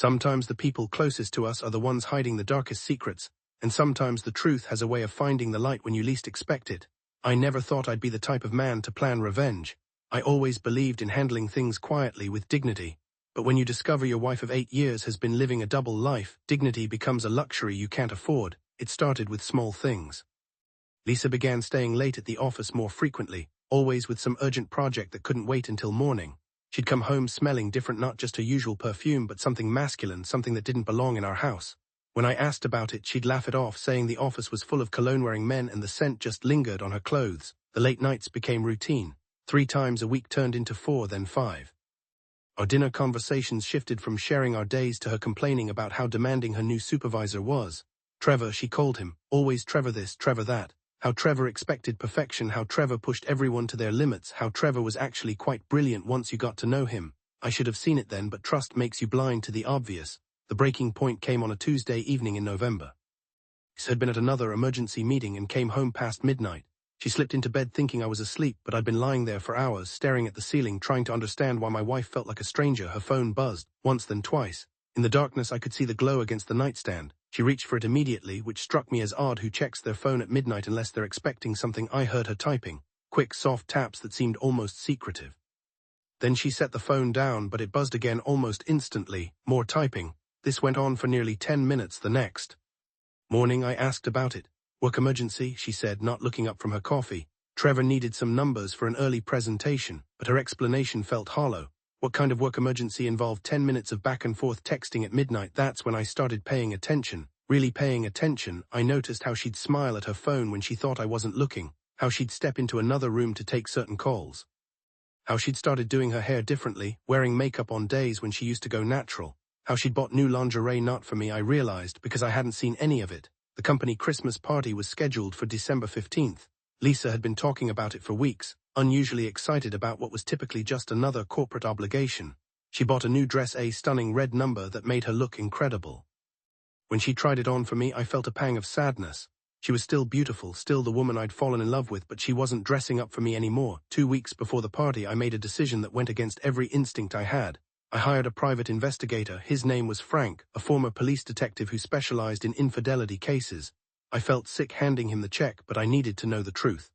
Sometimes the people closest to us are the ones hiding the darkest secrets, and sometimes the truth has a way of finding the light when you least expect it. I never thought I'd be the type of man to plan revenge. I always believed in handling things quietly with dignity. But when you discover your wife of 8 years has been living a double life, dignity becomes a luxury you can't afford. It started with small things. Lisa began staying late at the office more frequently, always with some urgent project that couldn't wait until morning. She'd come home smelling different, not just her usual perfume, but something masculine, something that didn't belong in our house. When I asked about it, she'd laugh it off, saying the office was full of cologne-wearing men and the scent just lingered on her clothes. The late nights became routine. 3 times a week turned into 4, then 5. Our dinner conversations shifted from sharing our days to her complaining about how demanding her new supervisor was. Trevor, she called him, always Trevor this, Trevor that. How Trevor expected perfection, how Trevor pushed everyone to their limits, how Trevor was actually quite brilliant once you got to know him. I should have seen it then, but trust makes you blind to the obvious. The breaking point came on a Tuesday evening in November. She had been at another emergency meeting and came home past midnight. She slipped into bed thinking I was asleep, but I'd been lying there for hours, staring at the ceiling, trying to understand why my wife felt like a stranger. Her phone buzzed, once then twice. In the darkness I could see the glow against the nightstand. She reached for it immediately, which struck me as odd. Who checks their phone at midnight unless they're expecting something? I heard her typing, quick soft taps that seemed almost secretive. Then she set the phone down, but it buzzed again almost instantly, more typing. This went on for nearly 10 minutes. The next morning I asked about it. Work emergency, she said, not looking up from her coffee. Trevor needed some numbers for an early presentation, but her explanation felt hollow. What kind of work emergency involved 10 minutes of back and forth texting at midnight? That's when I started paying attention, really paying attention. I noticed how she'd smile at her phone when she thought I wasn't looking, how she'd step into another room to take certain calls, how she'd started doing her hair differently, wearing makeup on days when she used to go natural, how she'd bought new lingerie not for me. I realized because I hadn't seen any of it. The company Christmas party was scheduled for December 15th. Lisa had been talking about it for weeks, unusually excited about what was typically just another corporate obligation. She bought a new dress, a stunning red number that made her look incredible. When she tried it on for me, I felt a pang of sadness. She was still beautiful, still the woman I'd fallen in love with, but she wasn't dressing up for me anymore. 2 weeks before the party, I made a decision that went against every instinct I had. I hired a private investigator. His name was Frank, a former police detective who specialized in infidelity cases. I felt sick handing him the check, but I needed to know the truth.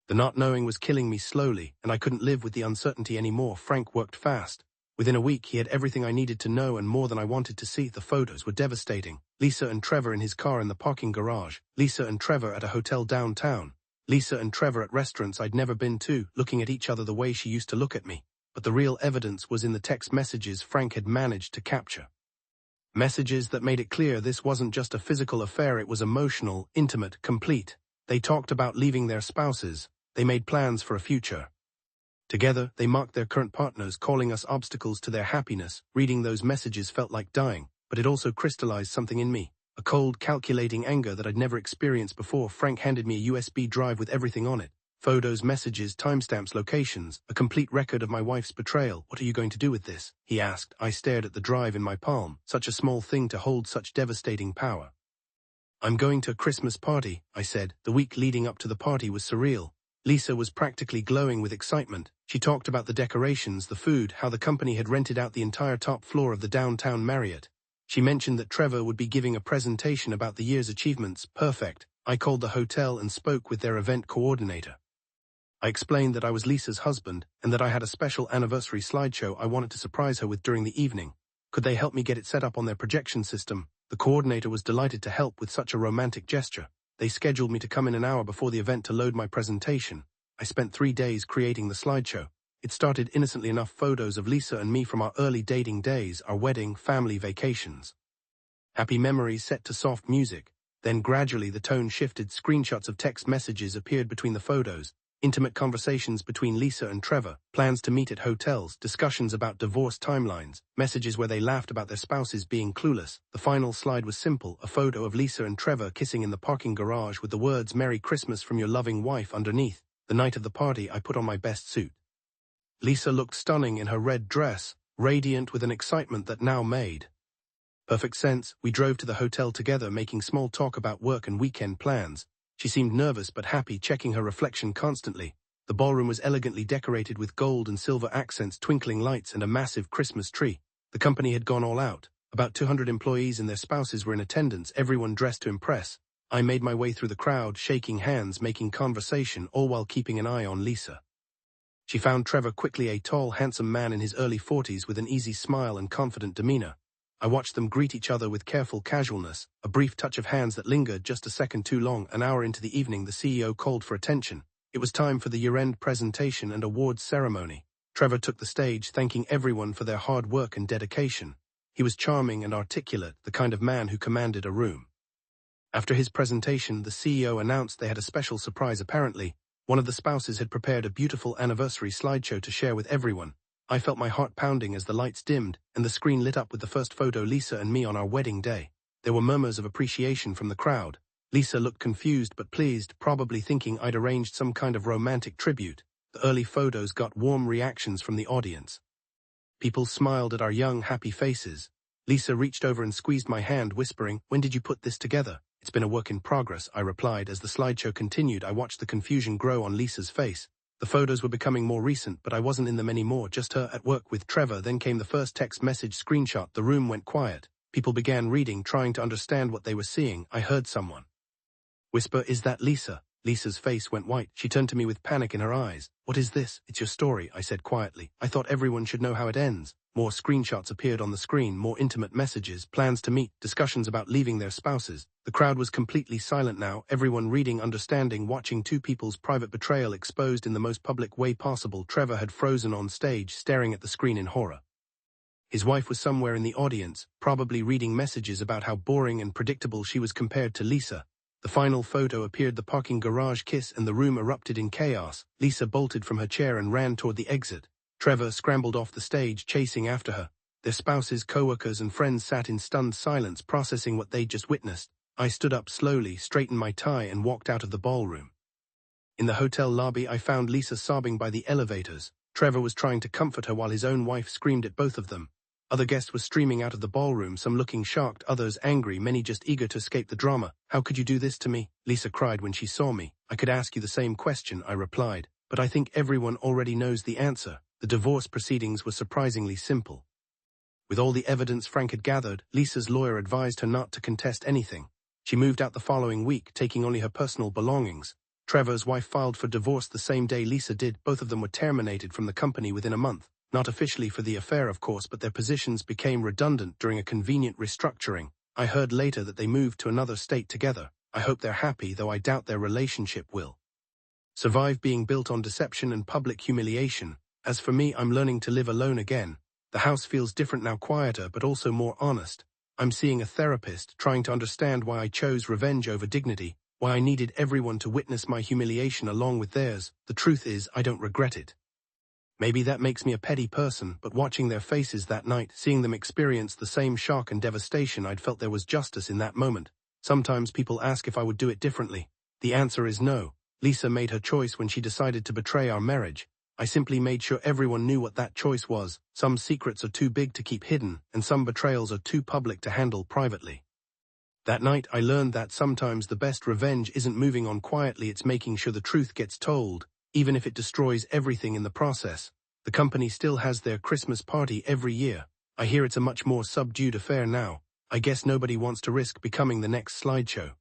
The not knowing was killing me slowly, and I couldn't live with the uncertainty anymore. Frank worked fast. Within a week, he had everything I needed to know and more than I wanted to see. The photos were devastating. Lisa and Trevor in his car in the parking garage. Lisa and Trevor at a hotel downtown. Lisa and Trevor at restaurants I'd never been to, looking at each other the way she used to look at me. But the real evidence was in the text messages Frank had managed to capture. Messages that made it clear this wasn't just a physical affair, it was emotional, intimate, complete. They talked about leaving their spouses. They made plans for a future. Together, they mocked their current partners, calling us obstacles to their happiness. Reading those messages felt like dying, but it also crystallized something in me. A cold, calculating anger that I'd never experienced before. Frank handed me a USB drive with everything on it. Photos, messages, timestamps, locations, a complete record of my wife's betrayal. What are you going to do with this? He asked. I stared at the drive in my palm. Such a small thing to hold such devastating power. I'm going to a Christmas party, I said. The week leading up to the party was surreal. Lisa was practically glowing with excitement. She talked about the decorations, the food, how the company had rented out the entire top floor of the downtown Marriott. She mentioned that Trevor would be giving a presentation about the year's achievements. Perfect. I called the hotel and spoke with their event coordinator. I explained that I was Lisa's husband and that I had a special anniversary slideshow I wanted to surprise her with during the evening. Could they help me get it set up on their projection system? The coordinator was delighted to help with such a romantic gesture. They scheduled me to come in an hour before the event to load my presentation. I spent 3 days creating the slideshow. It started innocently enough, photos of Lisa and me from our early dating days, our wedding, family vacations. Happy memories set to soft music. Then gradually the tone shifted. Screenshots of text messages appeared between the photos. Intimate conversations between Lisa and Trevor, plans to meet at hotels, discussions about divorce timelines, messages where they laughed about their spouses being clueless. The final slide was simple, a photo of Lisa and Trevor kissing in the parking garage with the words "Merry Christmas from your loving wife" underneath. The night of the party, I put on my best suit. Lisa looked stunning in her red dress, radiant with an excitement that now made perfect sense. We drove to the hotel together, making small talk about work and weekend plans. She seemed nervous but happy, checking her reflection constantly. The ballroom was elegantly decorated with gold and silver accents, twinkling lights, and a massive Christmas tree. The company had gone all out. About 200 employees and their spouses were in attendance, everyone dressed to impress. I made my way through the crowd, shaking hands, making conversation, all while keeping an eye on Lisa. She found Trevor quickly, a tall, handsome man in his early 40s with an easy smile and confident demeanor. I watched them greet each other with careful casualness, a brief touch of hands that lingered just a second too long. An hour into the evening, the CEO called for attention. It was time for the year-end presentation and awards ceremony. Trevor took the stage, thanking everyone for their hard work and dedication. He was charming and articulate, the kind of man who commanded a room. After his presentation, the CEO announced they had a special surprise. Apparently, one of the spouses had prepared a beautiful anniversary slideshow to share with everyone. I felt my heart pounding as the lights dimmed and the screen lit up with the first photo, Lisa and me on our wedding day. There were murmurs of appreciation from the crowd. Lisa looked confused but pleased, probably thinking I'd arranged some kind of romantic tribute. The early photos got warm reactions from the audience. People smiled at our young, happy faces. Lisa reached over and squeezed my hand, whispering, "When did you put this together?" "It's been a work in progress," I replied. As the slideshow continued, I watched the confusion grow on Lisa's face. The photos were becoming more recent, but I wasn't in them anymore, just her at work with Trevor. Then came the first text message screenshot. The room went quiet. People began reading, trying to understand what they were seeing. I heard someone whisper, "Is that Lisa?" Lisa's face went white. She turned to me with panic in her eyes. "What is this?" "It's your story," I said quietly. "I thought everyone should know how it ends." More screenshots appeared on the screen, more intimate messages, plans to meet, discussions about leaving their spouses. The crowd was completely silent now, everyone reading, understanding, watching two people's private betrayal exposed in the most public way possible. Trevor had frozen on stage, staring at the screen in horror. His wife was somewhere in the audience, probably reading messages about how boring and predictable she was compared to Lisa. The final photo appeared, the parking garage kiss, and the room erupted in chaos. Lisa bolted from her chair and ran toward the exit. Trevor scrambled off the stage, chasing after her. Their spouses, co-workers, and friends sat in stunned silence, processing what they'd just witnessed. I stood up slowly, straightened my tie, and walked out of the ballroom. In the hotel lobby, I found Lisa sobbing by the elevators. Trevor was trying to comfort her while his own wife screamed at both of them. Other guests were streaming out of the ballroom, some looking shocked, others angry, many just eager to escape the drama. "How could you do this to me?" Lisa cried when she saw me. "I could ask you the same question," I replied, "but I think everyone already knows the answer." The divorce proceedings were surprisingly simple. With all the evidence Frank had gathered, Lisa's lawyer advised her not to contest anything. She moved out the following week, taking only her personal belongings. Trevor's wife filed for divorce the same day Lisa did. Both of them were terminated from the company within a month. Not officially for the affair, of course, but their positions became redundant during a convenient restructuring. I heard later that they moved to another state together. I hope they're happy, though I doubt their relationship will survive being built on deception and public humiliation. As for me, I'm learning to live alone again. The house feels different now, quieter, but also more honest. I'm seeing a therapist, trying to understand why I chose revenge over dignity, why I needed everyone to witness my humiliation along with theirs. The truth is, I don't regret it. Maybe that makes me a petty person, but watching their faces that night, seeing them experience the same shock and devastation, I'd felt there was justice in that moment. Sometimes people ask if I would do it differently. The answer is no. Lisa made her choice when she decided to betray our marriage. I simply made sure everyone knew what that choice was. Some secrets are too big to keep hidden, and some betrayals are too public to handle privately. That night, I learned that sometimes the best revenge isn't moving on quietly, it's making sure the truth gets told, even if it destroys everything in the process. The company still has their Christmas party every year. I hear it's a much more subdued affair now. I guess nobody wants to risk becoming the next slideshow.